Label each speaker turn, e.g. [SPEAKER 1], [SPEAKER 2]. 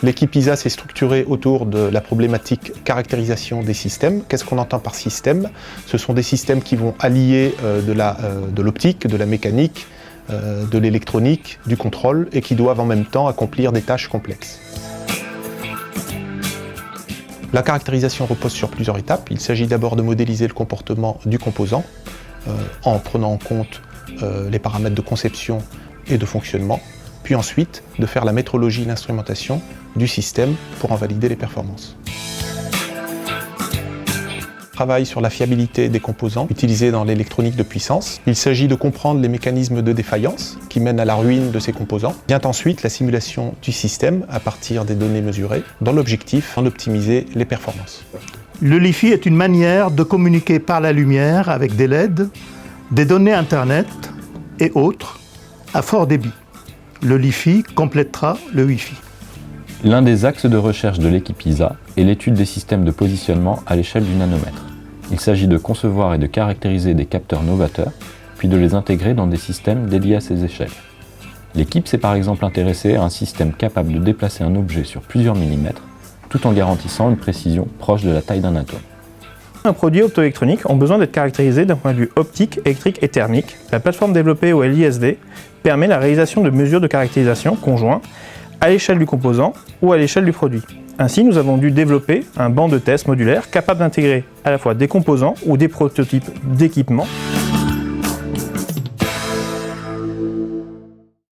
[SPEAKER 1] L'équipe ISA s'est structurée autour de la problématique caractérisation des systèmes. Qu'est-ce qu'on entend par système? Ce sont des systèmes qui vont allier de l'optique, de la mécanique, de l'électronique, du contrôle et qui doivent en même temps accomplir des tâches complexes. La caractérisation repose sur plusieurs étapes. Il s'agit d'abord de modéliser le comportement du composant en prenant en compte les paramètres de conception et de fonctionnement, puis ensuite de faire la métrologie et l'instrumentation du système pour en valider les performances. On travaille sur la fiabilité des composants utilisés dans l'électronique de puissance. Il s'agit de comprendre les mécanismes de défaillance qui mènent à la ruine de ces composants. Vient ensuite la simulation du système à partir des données mesurées, dans l'objectif d'en optimiser les performances.
[SPEAKER 2] Le Li-Fi est une manière de communiquer par la lumière avec des LED, des données Internet et autres à fort débit. Le Li-Fi complétera le Wi-Fi.
[SPEAKER 3] L'un des axes de recherche de l'équipe ISA est l'étude des systèmes de positionnement à l'échelle du nanomètre. Il s'agit de concevoir et de caractériser des capteurs novateurs, puis de les intégrer dans des systèmes dédiés à ces échelles. L'équipe s'est par exemple intéressée à un système capable de déplacer un objet sur plusieurs millimètres, tout en garantissant une précision proche de la taille d'un atome.
[SPEAKER 4] Un produit optoélectronique ont besoin d'être caractérisés d'un point de vue optique, électrique et thermique. La plateforme développée au LISD permet la réalisation de mesures de caractérisation conjoints à l'échelle du composant ou à l'échelle du produit. Ainsi, nous avons dû développer un banc de test modulaire capable d'intégrer à la fois des composants ou des prototypes d'équipements.